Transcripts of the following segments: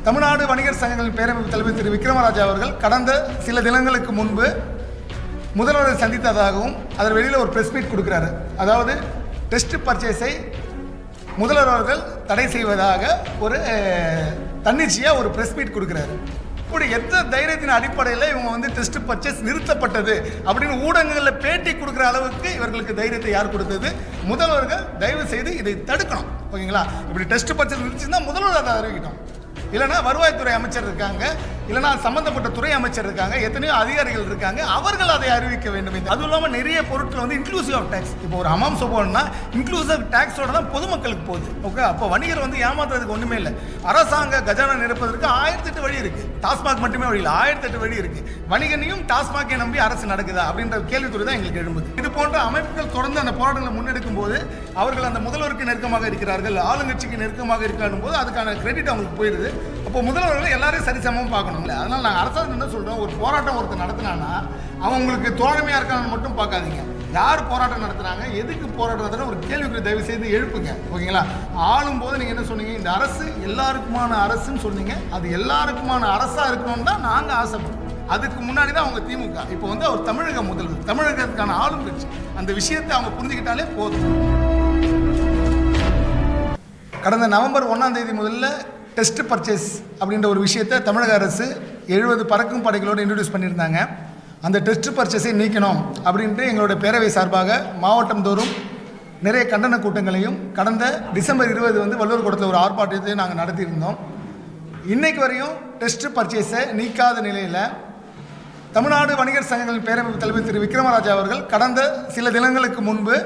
தமிழ்நாடு வணிகர் சங்கங்களின் பேரமைப்பு தலைவர் திரு விக்ரமராஜா அவர்கள் கடந்த சில தினங்களுக்கு முன்பு முதல்வரை சந்தித்ததாகவும் அதில் வெளியில் ஒரு ப்ரெஸ் மீட் கொடுக்குறாரு. அதாவது டெஸ்ட் பர்ச்சேஸை முதல்வர் அவர்கள் தடை செய்வதாக ஒரு தன்னிச்சையாக ஒரு ப்ரெஸ் மீட் கொடுக்குறாரு. இப்படி எந்த தைரியத்தின் அடிப்படையில் இவங்க டெஸ்ட் பர்ச்சேஸ் நிறுத்தப்பட்டது அப்படின்னு ஊடகங்களில் பேட்டி கொடுக்குற அளவுக்கு இவர்களுக்கு தைரியத்தை யார் கொடுத்தது? முதல்வர்கள் தயவு செய்து இதை தடுக்கணும். ஓகேங்களா? இப்படி டெஸ்ட் பர்ச்சேஸ் நிறுத்திச்சுன்னா முதல்வர் அதை அறிவிக்கணும். இல்லைனா வருவாய்த்துறை அமைச்சர் இருக்காங்க, இல்லைனா சம்பந்தப்பட்ட துறை அமைச்சர் இருக்காங்க, எத்தனையோ அதிகாரிகள் இருக்காங்க, அவர்கள் அதை அறிவிக்க வேண்டும். அதுவும் இல்லாமல் நிறைய பொருட்கள் இன்க்ளூசிவ் ஆஃப் டேக்ஸ். இப்போ ஒரு ஹமாம் போகணும்னா இன்க்ளூசிவ் டேக்ஸோட தான் பொதுமக்களுக்கு போகுது. ஓகே, அப்போ வணிகர் ஏமாத்துறதுக்கு ஒன்றுமே இல்லை. அரசாங்க கஜானா நிரப்பதற்கு 1008 வழி இருக்குது. டாஸ்மாக் மட்டுமே வழி இல்லை, 1008 வழி இருக்குது. வணிகனையும் டாஸ்மாகை நம்பி அரசு நடக்குதா அப்படின்ற கேள்விக்குறி தான் எங்களுக்கு எழும்புது. இது போன்ற அமைப்புகள் தொடர்ந்து அந்த போராட்டங்களை முன்னெடுக்கும் போது அவர்கள் அந்த முதல்வருக்கு நெருக்கமாக இருக்கிறார்கள், ஆளுங்கட்சிக்கு நெருக்கமாக இருக்காடும் போது அதுக்கான கிரெடிட் அவங்களுக்கு போயிடுது. அப்போ முதல்வர்கள் எல்லாரையும் சரிசமமாக பார்க்கணும்ல. அதனால் நாங்கள் அரசாங்கம் என்ன சொல்கிறோம், ஒரு போராட்டம் ஒருத்தர் நடத்தினான்னா அவங்களுக்கு தோழமையாக இருக்கான்னு மட்டும் பார்க்காதீங்க. யார் போராட்டம் நடத்துகிறாங்க, எதுக்கு போராட்டம் நடத்துகிற ஒரு கேள்விக்குறி தயவு செய்து எழுப்புங்க. ஓகேங்களா? ஆளும் போது நீங்கள் என்ன சொன்னீங்க, இந்த அரசு எல்லாருக்குமான அரசுன்னு சொன்னீங்க. அது எல்லாருக்குமான அரசாக இருக்கணும்னு தான் நாங்கள் ஆசைப்படுறோம். அதுக்கு முன்னாடி தான் அவங்க திமுக. இப்போ அவர் தமிழக முதல்வர், தமிழகத்துக்கான ஆளும் கட்சி. அந்த விஷயத்தை அவங்க புரிஞ்சுக்கிட்டாலே போதும். கடந்த நவம்பர் 1ஆம் தேதி முதல்ல டெஸ்ட் பர்ச்சேஸ் அப்படின்ற ஒரு விஷயத்தை தமிழக அரசு 70 பறக்கும் படைகளோடு இன்ட்ரடியூஸ் பண்ணியிருந்தாங்க. அந்த டெஸ்ட் பர்ச்சேஸை நீக்கணும் அப்படின்ட்டு எங்களுடைய பேரவை சார்பாக மாவட்டம் தோறும் நிறைய கண்டன கூட்டங்களையும் கடந்த டிசம்பர் 20 வள்ளுவர் கூடத்தில் ஒரு ஆர்ப்பாட்டத்தையும் நாங்கள் நடத்தியிருந்தோம். இன்றைக்கு வரையும் டெஸ்ட் பர்ச்சேஸை நீக்காத நிலையில் தமிழ்நாடு வணிகர் சங்கங்களின் பேரமைப்பு தலைவர் திரு விக்ரமராஜா அவர்கள் கடந்த சில தினங்களுக்கு முன்பு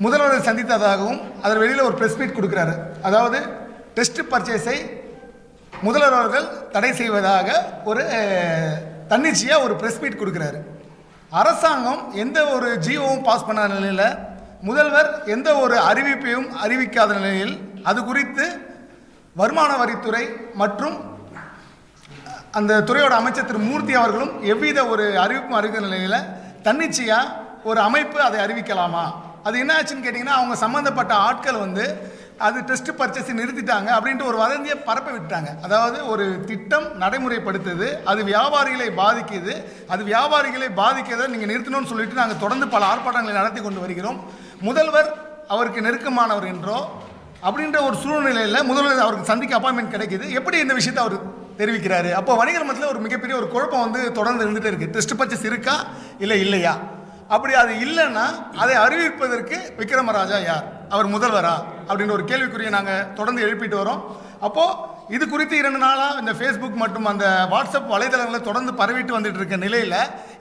முதல்வரை சந்தித்ததாகவும் அதில் வெளியில் ஒரு ப்ரெஸ் மீட் கொடுக்குறாரு. அதாவது டெஸ்ட் பர்ச்சேஸை முதல்வர் அவர்கள் தடை செய்வதாக ஒரு தன்னிச்சையாக ஒரு ப்ரெஸ் மீட் கொடுக்குறாரு. அரசாங்கம் எந்த ஒரு ஜிஓவும் பாஸ் பண்ணாத நிலையில், முதல்வர் எந்த ஒரு அறிவிப்பையும் அறிவிக்காத நிலையில், அது குறித்து வருமான வரித்துறை மற்றும் அந்த துறையோட அமைச்சர் திரு மூர்த்தி அவர்களும் எவ்வித ஒரு அறிவிப்பும் அறிவிக்கிற நிலையில் தன்னிச்சையாக ஒரு அமைப்பு அதை அறிவிக்கலாமா? அது என்ன ஆச்சுன்னு கேட்டிங்கன்னா, அவங்க சம்மந்தப்பட்ட ஆட்கள் அது டெஸ்ட் பர்ச்சேஸை நிறுத்திட்டாங்க அப்படின்ட்டு ஒரு வதந்தியை பரப்ப விட்டாங்க. அதாவது ஒரு திட்டம் நடைமுறைப்படுத்துது, அது வியாபாரிகளை பாதிக்குது, அது வியாபாரிகளை பாதிக்கிறதை நீங்கள் நிறுத்தணும்னு சொல்லிட்டு நாங்கள் தொடர்ந்து பல ஆர்ப்பாட்டங்களை நடத்தி கொண்டு வருகிறோம். முதல்வர் அவருக்கு நெருக்கமானவர் என்றோ அப்படின்ற ஒரு சூழ்நிலையில் முதல்வர் அவருக்கு சந்திக்க அப்பாயின்மெண்ட் கிடைக்கிது. எப்படி இந்த விஷயத்தை அவர் தெரிவிக்கிறாரு? அப்போ வணிகர் மத்தியில் ஒரு மிகப்பெரிய ஒரு குழப்பம் தொடர்ந்து இருந்துகிட்டே இருக்குது. டெஸ்ட் பர்ச்சேஸ் இருக்கா இல்லையா? அப்படி அது இல்லைன்னா அதை அறிவிப்பதற்கு விக்ரமராஜா யார்? அவர் முதல்வரா அப்படின்ற ஒரு கேள்விக்குறியை நாங்கள் தொடர்ந்து எழுப்பிட்டு வரோம். அப்போது இது குறித்து 2 நாளாக இந்த ஃபேஸ்புக் மற்றும் அந்த வாட்ஸ்அப் வலைதளங்களை தொடர்ந்து பரவிட்டு வந்துட்டு இருக்க நிலையில்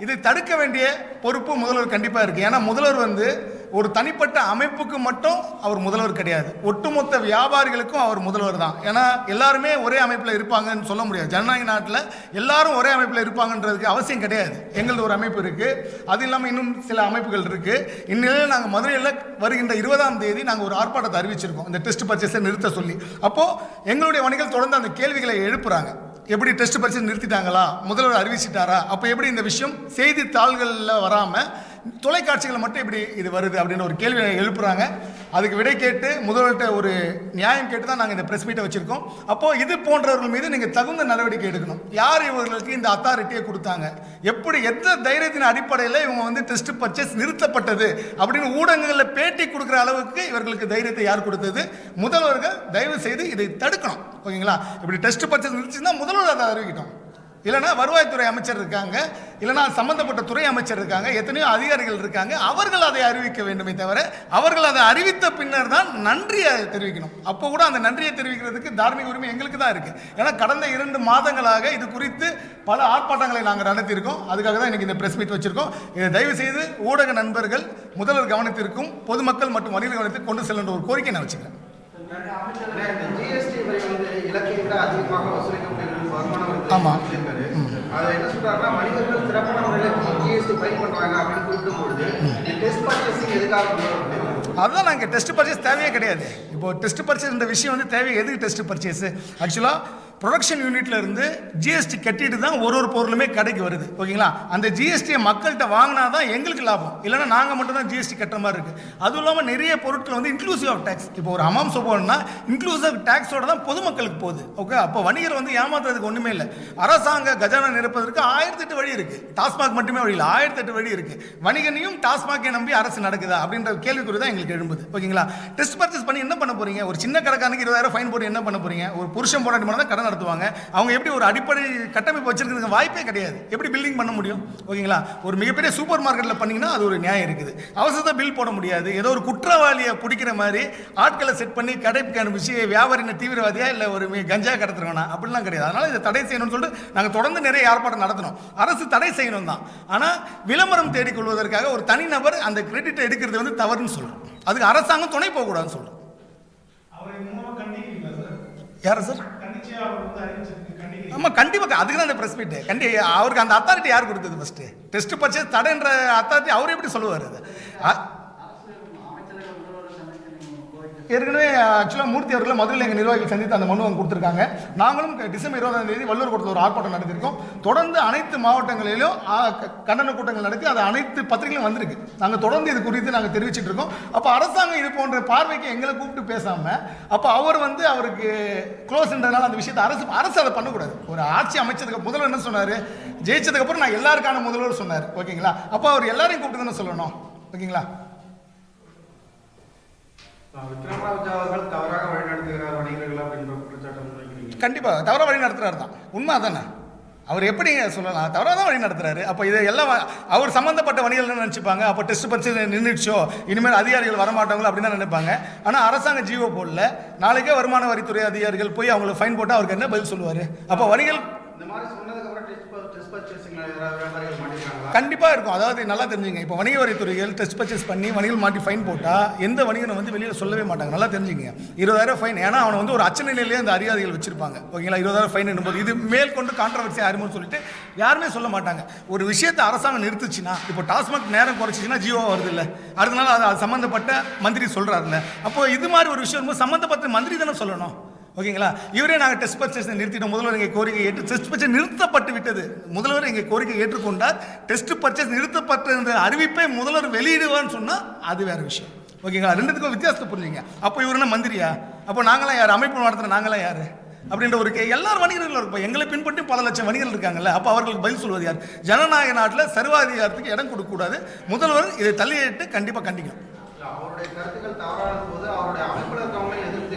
இதை தடுக்க வேண்டிய பொறுப்பு முதல்வர் கண்டிப்பாக இருக்குது. ஏன்னா முதல்வர் ஒரு தனிப்பட்ட அமைப்புக்கு மட்டும் அவர் முதல்வர் கிடையாது, ஒட்டுமொத்த வியாபாரிகளுக்கும் அவர் முதல்வர் தான். ஏன்னா எல்லாருமே ஒரே அமைப்பில் இருப்பாங்கன்னு சொல்ல முடியாது. ஜனநாயக நாட்டில் எல்லாரும் ஒரே அமைப்பில் இருப்பாங்கன்றதுக்கு அவசியம் கிடையாது. எங்களது ஒரு அமைப்பு இருக்குது, அது இல்லாமல் இன்னும் சில அமைப்புகள் இருக்குது. இந்நிலையில் நாங்கள் மதுரையில் வருகின்ற 20ஆம் தேதி நாங்கள் ஒரு ஆர்ப்பாட்டத்தை அறிவிச்சிருக்கோம், இந்த டெஸ்ட் பர்ச்சேஸை நிறுத்த சொல்லி. அப்போது எங்களுடைய வணிகர்கள் தொடர்ந்து அந்த கேள்விகளை எழுப்புறாங்க. எப்படி டெஸ்ட் பர்ச்சேஸ் நிறுத்திட்டாங்களா, முதல்வர் அறிவிச்சிட்டாரா, அப்போ எப்படி இந்த விஷயம் செய்தித்தாள்களில் வராமல் தொலைக்காட்சிகளை மட்டும் எப்படி இது வருது அப்படின்னு ஒரு கேள்வி எழுப்புறாங்க. அதுக்கு விடை கேட்டு முதல்வர்கிட்ட ஒரு நியாயம் கேட்டு தான் நாங்கள் இந்த ப்ரெஸ் மீட்டை வச்சுருக்கோம். அப்போது இது போன்றவர்கள் மீது நீங்கள் தகுந்த நடவடிக்கை எடுக்கணும். யார் இவர்களுக்கு இந்த அத்தாரிட்டியை கொடுத்தாங்க? எப்படி எந்த தைரியத்தின் அடிப்படையில் இவங்க டெஸ்ட் பர்ச்சேஸ் நிறுத்தப்பட்டது அப்படின்னு ஊடகங்களில் பேட்டி கொடுக்குற அளவுக்கு இவர்களுக்கு தைரியத்தை யார் கொடுத்தது? முதல்வர்கள் தயவு செய்து இதை தடுக்கணும். ஓகேங்களா? இப்படி டெஸ்ட் பர்ச்சேஸ் நிறுத்திச்சுன்னா முதல்வர் அதை அறிவிக்கட்டும். இல்லைனா வருவாய்த்துறை அமைச்சர் இருக்காங்க, இல்லைனா சம்பந்தப்பட்ட துறை அமைச்சர் இருக்காங்க, எத்தனையோ அதிகாரிகள் இருக்காங்க, அவர்கள் அதை அறிவிக்க வேண்டுமே தவிர அவர்கள் அதை அறிவித்த பின்னர் தான் நன்றியை தெரிவிக்கணும். அப்போ கூட அந்த நன்றியை தெரிவிக்கிறதுக்கு தார்மீக உரிமை எங்களுக்கு தான் இருக்குது. ஏன்னா கடந்த 2 மாதங்களாக இது குறித்து பல ஆர்ப்பாட்டங்களை நாங்கள் நடத்தியிருக்கோம். அதுக்காக தான் இன்றைக்கி இந்த ப்ரெஸ் மீட் வச்சுருக்கோம். இதை தயவு செய்து ஊடக நண்பர்கள் முதல்வர் கவனத்திற்கும் பொதுமக்கள் மற்றும் வணிகர் கவனத்திற்கு கொண்டு செல்லுன்ற ஒரு கோரிக்கை நான் வச்சுக்கிறேன். ஆமாம், அதுதான் நாங்கள் டெஸ்ட் பர்ச்சேஸ் தேவையே கிடையாது. இப்போ டெஸ்ட் பர்ச்சேஸ் விஷயம் தேவை. எதுக்கு டெஸ்ட் பர்ச்சேஸ்? ஆக்சுவலாக ப்ரொடக்ஷன் யூனிட்ல இருந்து ஜிஎஸ்டி கட்டிட்டு தான் ஒரு பொருளுமே கடைக்கு வருது. ஓகேங்களா? அந்த ஜிஎஸ்டியை மக்கள்கிட்ட வாங்கினா தான் எங்களுக்கு லாபம், இல்லைன்னா நாங்கள் மட்டும் தான் ஜிஎஸ்டி கட்டுற மாதிரி இருக்குது. அதுவும் இல்லாமல் நிறைய பொருட்கள் வந்து இன்க்ளூசிவ் ஆஃப் டேக்ஸ். இப்போ ஒரு ஹமாம் சோப்புனா இன்க்ளூசிவ் டேக்ஸோட தான் பொதுமக்களுக்கு போகுது. ஓகே, அப்போ வணிகர் வந்து ஏமாத்துறதுக்கு ஒன்றுமே இல்லை. அரசாங்க கஜானா நிரப்பதற்கு 1008 வழி இருக்குது. டாஸ்மாக் மட்டுமே வழி இல்லை, 1008 வழி இருக்குது. வணிகனையும் டாஸ்மாகை நம்பி அரசு நடக்குதா அப்படின்ற கேள்விக்குறி தான் எங்களுக்கு எழும்புது. ஓகேங்களா? டெஸ்ட் பர்ச்சேஸ் பண்ணி என்ன பண்ண போறீங்க? ஒரு சின்ன கடைக்காரனுக்கு 20,000 ஃபைன் போட்டு என்ன பண்ண போறீங்க? ஒரு புருஷன் போராட்டி மட்டும் தான் கடை நடத்துவாங்க. அவங்க எப்படி ஒரு அடிப்படை கட்டமைப்பு வச்சிருக்கிறதுக்கு வாய்ப்பே கிடையாது. எப்படி பில்டிங் பண்ண முடியும்? ஓகேங்களா? ஒரு மிகப்பெரிய சூப்பர் மார்க்கெட்டில் பண்ணீங்கன்னா அது ஒரு நியாயம் இருக்குது. அவசரத்தை பில் போட முடியாது. ஏதோ ஒரு குற்றவாளியை பிடிக்கிற மாதிரி ஆட்களை செட் பண்ணி கடைக்கு அனுப்பிச்சு வியாபாரின தீவிரவாதியா இல்லை ஒரு கஞ்சா கடத்துறவனா அப்படிலாம் கிடையாது. அதனால இதை தடை செய்யணும்னு சொல்லிட்டு நாங்கள் தொடர்ந்து நிறைய ஏற்பாடு நடத்தணும். அரசு தடை செய்யணும் தான். ஆனால் விளம்பரம் தேடிக்கொள்வதற்காக ஒரு தனிநபர் அந்த கிரெடிட்டை எடுக்கிறது வந்து தவறுன்னு சொல்றோம். அதுக்கு அரசாங்கம் துணை போகக்கூடாதுன்னு சொல்றோம். யார் சார்? ஆமாம், கண்டிப்பாக. அதுக்கு தான் அந்த ப்ரெஸ் மீட். அவருக்கு அந்த அத்தாரிட்டி யார் கொடுத்தது? ஃபர்ஸ்ட் டெஸ்ட் பர்ச்சேஸ் தடைன்ற அத்தாரிட்டி அவர் எப்படி சொல்லுவார்? அது ஏற்கனவே ஆக்சுவலாக மூர்த்தி அவர்களை மதுரையில் எங்கள் நிர்வாகிகள் சந்தித்து அந்த மனு அவங்க கொடுத்துருக்காங்க. நாங்களும் டிசம்பர் 20ஆம் தேதி வள்ளுவர் கோட்டத்தில் ஒரு ஆர்ப்பாட்டம் நடத்திருக்கோம். தொடர்ந்து அனைத்து மாவட்டங்களிலும் கண்டன கூட்டங்கள் நடத்தி அது அனைத்து பத்திரிகைகளும் வந்திருக்கு. நாங்கள் தொடர்ந்து இது குறித்து நாங்கள் தெரிவிச்சுட்டு இருக்கோம். அப்போ அரசாங்கம் இது போன்ற பார்வைக்கு எங்களை கூப்பிட்டு பேசாமல், அப்போ அவர் வந்து அவருக்கு க்ளோஸ்ன்றதுனால அந்த விஷயத்தை அரசு அதை பண்ணக்கூடாது. ஒரு ஆட்சி அமைச்சதுக்கு முதல்வர் என்ன சொன்னார்? ஜெயிச்சதுக்கப்புறம் நான் எல்லாருக்கான முதல்வர் சொன்னார். ஓகேங்களா? அப்போ அவர் எல்லாரையும் கூப்பிட்டு தானே சொல்லணும். ஓகேங்களா? கண்டிப்பாக தவறாக வழி நடத்துறாரு தான். உண்மை தானே? அவர் எப்படி சொல்லலாம்? தவறாக தான் வழி நடத்துறாரு. அப்போ இதை எல்லாம் அவர் சம்மந்தப்பட்ட வணிகர்கள் நினச்சிப்பாங்க. அப்போ டெஸ்ட் பர்ச்சேஸ் நின்றுச்சோ, இனிமேல் அதிகாரிகள் வரமாட்டாங்களோ அப்படின்னு தான் நினைப்பாங்க. ஆனால் அரசாங்க ஜீவோ போடல. நாளைக்கே வருமான வரித்துறை அதிகாரிகள் போய் அவங்களுக்கு ஃபைன் போட்டால் அவருக்கு என்ன பதில் சொல்லுவார்? அப்போ வணிகர்கள் கண்டிப்பாக இருக்கும். அதாவது நல்லா தெரிஞ்சுங்க, இப்போ வணிக வரித்துறைகள் டெஸ்ட் பர்ச்சேஸ் பண்ணி வணிகர்கள் மாட்டி ஃபைன் போட்டால் எந்த வணிகனை வந்து வெளியில் சொல்லவே மாட்டாங்க. நல்லா தெரிஞ்சுங்க. 20,000 ஃபைன். ஏன்னா அவனை வந்து ஒரு அச்சநிலையிலேயே அந்த அதிகாரிகள் வச்சிருப்பாங்க. ஓகேங்களா? 20,000 ஃபைன் என்னும்போது இது மேல் கொண்டு கான்ட்ரவர்சி ஆயிருமோன்னு சொல்லிட்டு யாருமே சொல்ல மாட்டாங்க. ஒரு விஷயத்தை அரசாங்கம் நிறுத்துச்சுன்னா, இப்போ டாஸ்மாக் நேரம் குறைச்சிச்சுன்னா ஜியோ வருது இல்லை, அடுத்த நாள் அது சம்மந்தப்பட்ட மந்திரி சொல்கிறாருல்ல. அப்போ இது மாதிரி ஒரு விஷயம் சம்மந்தப்பட்ட மந்திரி தானே சொல்லணும். ஓகேங்களா? இவரே நாங்கள் டெஸ்ட் பர்ச்சேஸ் நிறுத்திட்டோம், முதல்வர் எங்கள் கோரிக்கை ஏற்று டெஸ்ட் பர்ச்சேஸ் நிறுத்தப்பட்டு விட்டது. முதல்வர் எங்கள் கோரிக்கை ஏற்றுக்கொண்டார். டெஸ்ட் பர்ச்சேஸ் நிறுத்தப்பட்ட அறிவிப்பை முதல்வர் வெளியிடுவான்னு சொன்னால் அது வேற விஷயம். ஓகேங்களா? ரெண்டுத்துக்கும் வித்தியாசத்தை புரிஞ்சுங்க. அப்போ இவர் என்ன மந்திரியா? அப்போ நாங்களாம் யார்? அமைப்பு நடத்துகிற நாங்களாம் யார்? அப்படின்ற ஒரு எல்லாரும் வணிகர்களும் இருப்போம். எங்களை பின்பற்றி பல லட்சம் வணிகர்கள் இருக்காங்கல்ல. அப்போ அவர்களுக்கு பதில் சொல்வது யார்? ஜனநாயக நாட்டில் சர்வாதிகாரத்துக்கு இடம் கொடுக்கக்கூடாது. முதல்வர் இதை தள்ளியிட்டு கண்டிப்பாக கண்டிக்கணும். அவருடைய கருத்துக்கள் தவறான போது அவருடைய அமைப்பில் இருக்கவங்களே எதிர்த்து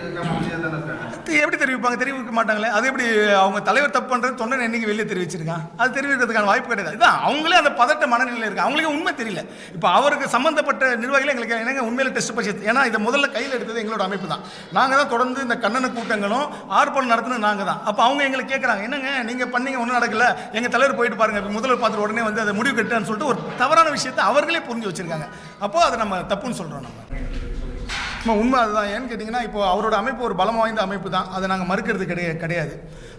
எப்படி தெரிவிப்பாங்க? தெரிவிக்க மாட்டாங்களே. அது எப்படி அவங்க தலைவர் தப்பு பண்ணுறது தொண்டனை என்னைக்கு வெளியே தெரிவிச்சிருக்கான்? அது தெரிவிக்கிறதுக்கான வாய்ப்பு கிடையாது. இதான் அவங்களே அந்த பதட்ட மனநிலையில் இருக்கு. அவங்களுக்கு உண்மை தெரியல. இப்போ அவருக்கு சம்பந்தப்பட்ட நிர்வாகிகள் எங்களுக்கு என்னங்க உண்மையில டெஸ்ட் பர்ச்சேஸ், ஏன்னா இதை முதல்ல கையில் எடுத்தது எங்களோட அமைப்பு தான். நாங்கள் தான் தொடர்ந்து இந்த கண்டன கூட்டங்களும் ஆர்ப்பாட்டம் நடத்துனது நாங்கள் தான். அப்போ அவங்க எங்களை கேட்குறாங்க, என்னங்க நீங்கள் பண்ணீங்க ஒன்றும் நடக்கல, எங்கள் தலைவர் போயிட்டு பாருங்க, முதல்வர் பார்த்துட்டு உடனே வந்து அதை முடிவு கட்டுன்னு சொல்லிட்டு ஒரு தவறான விஷயத்தை அவர்களே புரிஞ்சு வச்சிருக்காங்க. அப்போ அதை நம்ம தப்புன்னு சொல்கிறோம். நம்ம உண்மை அதுதான். ஏன்னு கேட்டிங்கன்னா, இப்போ அவரோட அமைப்பு ஒரு பலம் வாய்ந்த அமைப்பு தான். அதை நாங்கள் மறுக்கிறது கிடையாது.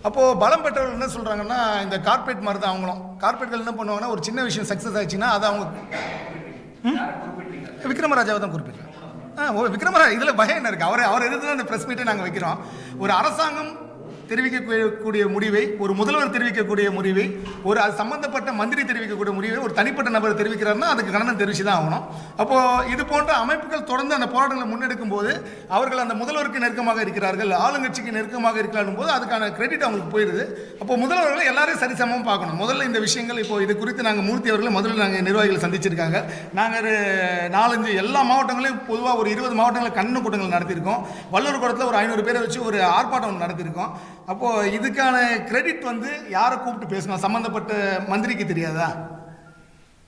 அப்போது பலம் பெற்றவர்கள் என்ன சொல்கிறாங்கன்னா, இந்த கார்பரேட் மாதிரி தான் அவங்களும். கார்பரேட்கள் என்ன பண்ணுவாங்கன்னா, ஒரு சின்ன விஷயம் சக்ஸஸ் ஆச்சுன்னா அதை அவங்க விக்ரமராஜாவை தான் குறிப்பிட்றேன். விக்ரமராஜா இதில் பயம் என்ன இருக்குது? அவர் எதிர்த்து அந்த ப்ரெஸ் மீட்டை நாங்கள் வைக்கிறோம். ஒரு அரசாங்கம் தெரிவிக்கக்கூடிய முடிவை, ஒரு முதல்வர் தெரிவிக்கக்கூடிய முடிவை, ஒரு அது சம்பந்தப்பட்ட மந்திரி தெரிவிக்கக்கூடிய முடிவை ஒரு தனிப்பட்ட நபர் தெரிவிக்கிறாருன்னா அதுக்கு கண்டனம் தெரிவித்து தான் ஆகணும். அப்போது இது போன்ற அமைப்புகள் தொடர்ந்து அந்த போராட்டங்களை முன்னெடுக்கும் போது அவர்கள் அந்த முதல்வருக்கு நெருக்கமாக இருக்கிறார்கள், ஆளுங்கட்சிக்கு நெருக்கமாக இருக்கிறார்கள் போது அதுக்கான கிரெடிட் அவங்களுக்கு போயிடுது. அப்போ முதல்வர்கள் எல்லாரையும் சரிசமமாக பார்க்கணும். முதல்ல இந்த விஷயங்கள் இப்போ இது குறித்து நாங்கள் மூர்த்தி அவர்களை முதல்ல நாங்கள் நிர்வாகிகள் சந்திச்சிருக்காங்க. நாங்கள் 4-5 எல்லா மாவட்டங்களையும் பொதுவாக ஒரு 20 மாவட்டங்களில் கண்டன கூட்டங்கள் நடத்தியிருக்கோம். வள்ளுவர் கோட்டத்தில் ஒரு 500 பேரை வச்சு ஒரு ஆர்ப்பாட்டம் நடத்தியிருக்கோம். அப்போது இதுக்கான கிரெடிட் வந்து யாரை கூப்பிட்டு பேசணும்? சம்மந்தப்பட்ட மந்திரிக்கு தெரியாதா?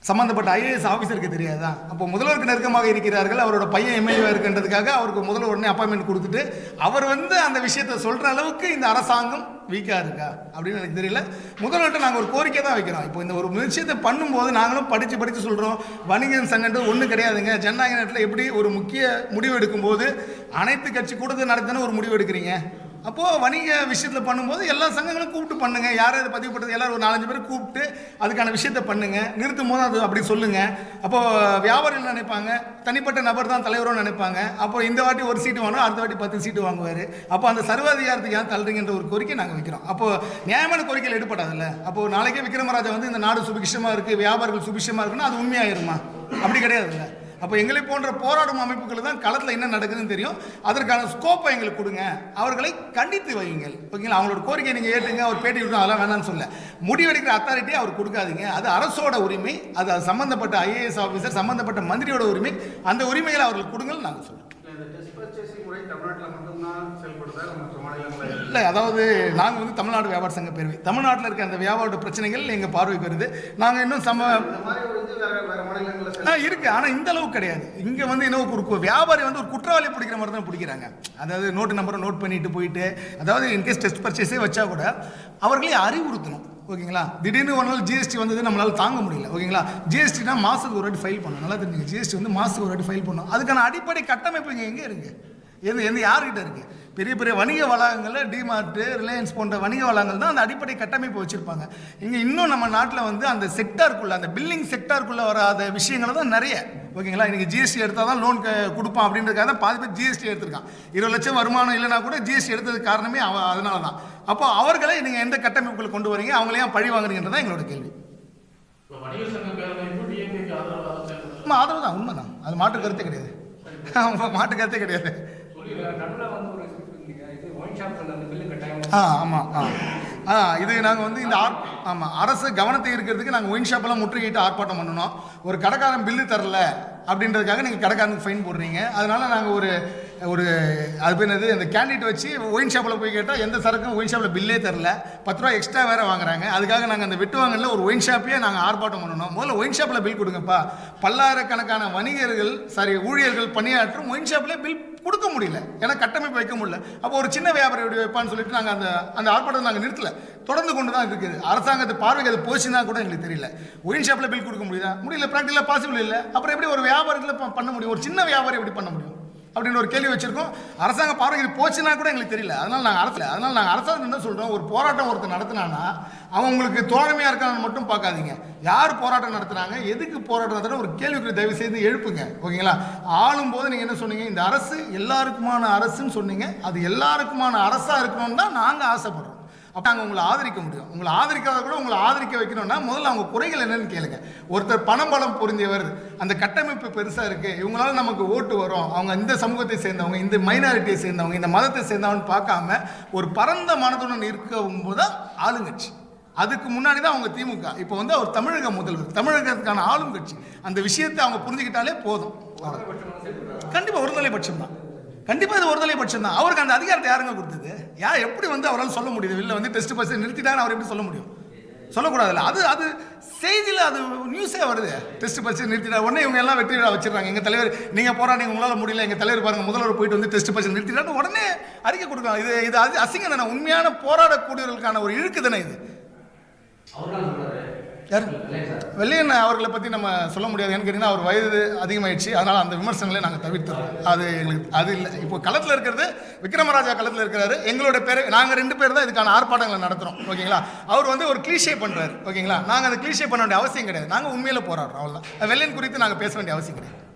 சம்மந்தப்பட்ட ஐஏஎஸ் ஆஃபீஸருக்கு தெரியாதா? அப்போ முதல்வருக்கு நெருக்கமாக இருக்கிறார்கள், அவரோட பையன் எம்எல்ஏ இருக்கின்றதுக்காக அவருக்கு முதல்வர் உடனே அப்பாயின்மெண்ட் கொடுத்துட்டு அவர் வந்து அந்த விஷயத்தை சொல்கிற அளவுக்கு இந்த அரசாங்கம் வீக்காக இருக்கா அப்படின்னு எனக்கு தெரியல. முதல்வர்கிட்ட நாங்கள் ஒரு கோரிக்கை தான் வைக்கிறோம். இப்போ இந்த ஒரு விஷயத்தை பண்ணும்போது நாங்களும் படித்து சொல்கிறோம், வணிகன் சங்கன்றது ஒன்றும் கிடையாதுங்க. ஜனநாயக நாட்டில் எப்படி ஒரு முக்கிய முடிவு எடுக்கும்போது அனைத்து கட்சி கூட்டத்தை நடத்தின ஒரு முடிவு எடுக்கிறீங்க? அப்போது வணிக விஷயத்தில் பண்ணும்போது எல்லா சங்கங்களும் கூப்பிட்டு பண்ணுங்க, யார் அதை பதிவு பண்ணுறது எல்லாரும் ஒரு 4-5 பேர் கூப்பிட்டு அதுக்கான விஷயத்தை பண்ணுங்க. நிறுத்தும் போது அது அப்படி சொல்லுங்க. அப்போது வியாபாரிகள் நினைப்பாங்க தனிப்பட்ட நபர் தான் தலைவரும் நினைப்பாங்க. அப்போ இந்த வாட்டி ஒரு சீட்டு வாங்கணும், அடுத்த வாட்டி 10 சீட்டு வாங்குவார். அப்போ அந்த சர்வாதிகாரத்துக்கு ஏன் தள்ளுறீங்கன்ற ஒரு கோரிக்கை நாங்கள் வைக்கிறோம். அப்போது நியாயமான கோரிக்கைகள் எடுப்படாதுல்ல. அப்போது நாளைக்கே விக்ரமராஜா வந்து இந்த நாடு சுபிக்ஷமாக இருக்குது, வியாபாரிகள் சுபிக்ஷமாக இருக்குன்னா அது உண்மையாயிருமா? அப்படி கிடையாதுல்ல. அப்போ எங்களை போன்ற போராடும் அமைப்புகள் தான் களத்தில் என்ன நடக்குதுன்னு தெரியும். அதற்கான ஸ்கோப்பை எங்களுக்கு கொடுங்க, அவர்களை கண்டித்து வையுங்கள். ஓகேங்களா? அவங்களோட கோரிக்கை நீங்கள் ஏற்றுங்க, அவர் பேட்டி விடணும், அதெல்லாம் வேணாம்னு சொல்ல. முடிவெடுக்கிற அத்தாரிட்டியை அவர் கொடுக்காதீங்க. அது அரசோட உரிமை, அது சம்மந்தப்பட்ட ஐஏஎஸ் ஆஃபீஸர், சம்மந்தப்பட்ட மந்திரியோட உரிமை. அந்த உரிமைகளை அவர்களுக்கு கொடுங்கன்னு நாங்கள் சொல்லுவோம். இல்லை, அதாவது நாங்கள் வந்து தமிழ்நாடு வியாபார சங்க பேரவை, தமிழ்நாட்டில் இருக்க அந்த வியாபாரோட பிரச்சனைகள் எங்கள் பார்வைக்கு வருது. நாங்கள் இன்னும் இருக்கு, ஆனால் இந்த அளவுக்கு கிடையாது. இங்கே வந்து இன்னும் ஒரு வியாபாரி வந்து ஒரு குற்றவாளி பிடிக்கிற மாதிரி தான் பிடிக்கிறாங்க. அதாவது நோட்டு நம்பரை நோட் பண்ணிட்டு போயிட்டு, அதாவது இன்கேஸ் டெஸ்ட் பர்ச்சேஸே வச்சா கூட அவர்களே அறிவுறுத்தணும். ஓகேங்களா? திடீர்னு ஒரு நாள் ஜிஎஸ்டி வந்தது நம்மளால் தாங்க முடியல. ஓகேங்களா? ஜிஎஸ்டினா மாதத்துக்கு ஒரு வாட்டி ஃபைல் பண்ணணும். நல்லா தெரிஞ்சுங்க, ஜிஎஸ்டி வந்து மாதத்துக்கு ஒரு வாட்டி ஃபைல் பண்ணணும். அதுக்கான அடிப்படை கட்டமைப்பு இங்கே எங்கே இருக்குது? எந்த யார்கிட்ட இருக்குது? பெரிய பெரிய வணிக வளாகங்களில் டிமார்ட்டு, ரிலையன்ஸ் போன்ற வணிக வளாகங்கள் தான் அந்த அடிப்படை கட்டமைப்பு வச்சுருப்பாங்க. இங்கே இன்னும் நம்ம நாட்டில் வந்து அந்த செக்டாருக்குள்ளே, அந்த பில்லிங் செக்டாருக்குள்ளே வராத விஷயங்கள் தான் நிறைய. ஓகேங்களா? இன்றைக்கி ஜிஎஸ்டி எடுத்தால் தான் லோன் கொடுப்பான் அப்படின்றதுக்காக தான் பாதி பேர் ஜிஎஸ்டி எடுத்திருக்கான். 20 லட்சம் வருமானம் இல்லைனா கூட ஜிஎஸ்டி எடுத்ததுக்கு காரணமே அதனால தான். அப்போ அவர்களை நீங்கள் எந்த கட்டமைப்புகளை கொண்டு வரீங்க, அவங்களையும் பழி வாங்குறீங்கன்றதான் எங்களோட கேள்வி. ஆதரவு தான், உண்மை தான், அது மாற்று கருத்தே கிடையாது. மாற்று கருத்தே கிடையாது. ஆமாம், இது நாங்கள் வந்து இந்த அரசு கவனத்தை இருக்கிறதுக்கு நாங்கள் ஒயின் ஷாப்பெல்லாம் முற்றுகையிட்டு ஆர்ப்பாட்டம் பண்ணணும். ஒரு கடைக்காரன் பில்லு தரல அப்படின்றதுக்காக நீங்கள் கடைக்காரனுக்கு ஃபைன் போடுறீங்க. அதனால் நாங்கள் ஒரு அது என்னது அந்த கேண்டிடேட் வச்சு ஒயின் ஷாப்பில் போய் கேட்டால் எந்த சரக்கும் ஒயின் ஷாப்பில் பில்லே தரல, 10 ரூபா எக்ஸ்ட்ரா வேறு வாங்குறாங்க. அதுக்காக நாங்கள் அந்த வெட்டு வாங்கல ஒரு ஒயின் ஷாப்பையே நாங்கள் ஆர்ப்பாட்டம் பண்ணணும். முதல்ல ஒயின் ஷாப்பில் பில் கொடுங்கப்பா. பல்லாயிரக்கணக்கான ஊழியர்கள் பணியாற்றும் ஒயின் ஷாப்பில் பில் கொடுக்க முடியல, ஏன்னா கட்டமைப்பு வைக்க முடியல. அப்போ ஒரு சின்ன வியாபாரி வைப்பான்னு சொல்லிட்டு நாங்கள் அந்த ஆர்ப்பாட்டத்தை நாங்கள் நிறுத்தலை, தொடர்ந்து கொண்டு தான் இருக்குது. அரசாங்கத்தை பார்வைக்கு அது போச்சுன்னா கூட எங்களுக்கு தெரியல. ஒயின் ஷாப்பில் பில் கொடுக்க முடியல, ப்ராக்டிக்கலாக பாசிபிள் இல்லை. அப்புறம் எப்படி ஒரு வியாபாரத்தில் பண்ண முடியும்? ஒரு சின்ன வியாபாரி எப்படி பண்ண முடியும் அப்படின்னு ஒரு கேள்வி வச்சிருக்கோம். அரசாங்க பார்வைக்கு போச்சுன்னா கூட எங்களுக்கு தெரியல. அதனால் நாங்கள் அரசாங்கம் என்ன சொல்கிறோம், ஒரு போராட்டம் ஒருத்தர் நடத்தினான்னா அவன் உங்களுக்கு தோழமையாக இருக்கான்னு மட்டும் பார்க்காதீங்க. யார் போராட்டம் நடத்துனாங்க, எதுக்கு போராட்டம் நடத்துனா ஒரு கேள்விக்கு தயவு செய்து எழுப்புங்க. ஓகேங்களா? ஆளும் போது நீங்கள் என்ன சொன்னீங்க, இந்த அரசு எல்லாருக்குமான அரசுன்னு சொன்னீங்க. அது எல்லாருக்குமான அரசாக இருக்கணும்னு தான் நாங்கள் ஆசைப்படுறோம். அப்போ நாங்கள் உங்களை ஆதரிக்க முடியும். உங்களை ஆதரிக்காத கூட உங்களை ஆதரிக்க வைக்கணும்னா முதல்ல அவங்க குறைகள் என்னன்னு கேளுங்க. ஒருத்தர் பணபலம் பொருந்தியவர், அந்த கட்டமைப்பு பெருசாக இருக்குது, இவங்களால நமக்கு ஓட்டு வரும், அவங்க இந்த சமூகத்தை சேர்ந்தவங்க, இந்த மைனாரிட்டியை சேர்ந்தவங்க, இந்த மதத்தை சேர்ந்தவங்கன்னு பார்க்காம ஒரு பரந்த மனதுடன் இருக்கும்போது தான் ஆளுங்கட்சி. அதுக்கு முன்னாடி தான் அவங்க திமுக. இப்போ வந்து அவர் தமிழக முதல்வர், தமிழகத்துக்கான ஆளும் கட்சி. அந்த விஷயத்தை அவங்க புரிஞ்சுக்கிட்டாலே போதும். கண்டிப்பாக ஒருதலைபட்சம் தான், கண்டிப்பாக இது ஒருதலைபட்சம் தான். அவருக்கு அந்த அதிகாரத்தை யாருங்க கொடுத்தது? எப்படி வந்து அவரால் சொல்ல முடியுது? இல்லை வந்து டெஸ்ட் பர்சன் நிறுத்திட்டான்னு அவர் எப்படி சொல்ல முடியும்? சொல்லக்கூடாதுல்ல. அது செய்தியில் அது நியூஸே வருது. டெஸ்ட் பர்சன் நிறுத்திட்டா உடனே இவங்க எல்லாம் வெற்றி விழா வச்சிருக்காங்க. எங்கள் தலைவர் நீங்கள் போராடி உங்களால் முடியல, எங்கள் தலைவர் பாருங்கள் முதல்வர் போயிட்டு வந்து டெஸ்ட் பர்சன் நிறுத்திட்டான்னு உடனே அறிக்கை கொடுக்கலாம். இது அது அசிங்கம் தானே? உண்மையான போராடக்கூடியவர்களுக்கான ஒரு இழுக்கு தானே இது. யார் வெள்ளையன் அவர்களை பற்றி நம்ம சொல்ல முடியாது. ஏன்னு கேட்டிங்கன்னா அவர் வயது அதிகமாகிடுச்சு, அதனால் அந்த விமர்சனங்களை நாங்கள் தவிர்த்துறோம். அது எங்களுக்கு அது இல்லை. இப்போ களத்தில் இருக்கிறது விக்ரமராஜா களத்தில் இருக்கிறாரு. எங்களோட பேர் நாங்கள் 2 பேர் தான் இதுக்கான ஆர்ப்பாட்டங்களை நடத்துகிறோம். ஓகேங்களா? அவர் வந்து ஒரு கிளீஷே பண்ணுறாரு. ஓகேங்களா? நாங்கள் அந்த கிளீஷே பண்ண வேண்டிய அவசியம் கிடையாது. நாங்கள் உண்மையில் போராடுறோம், அவ்வளோதான். வெள்ளையன் குறித்து நாங்கள் பேச வேண்டிய அவசியம் கிடையாது.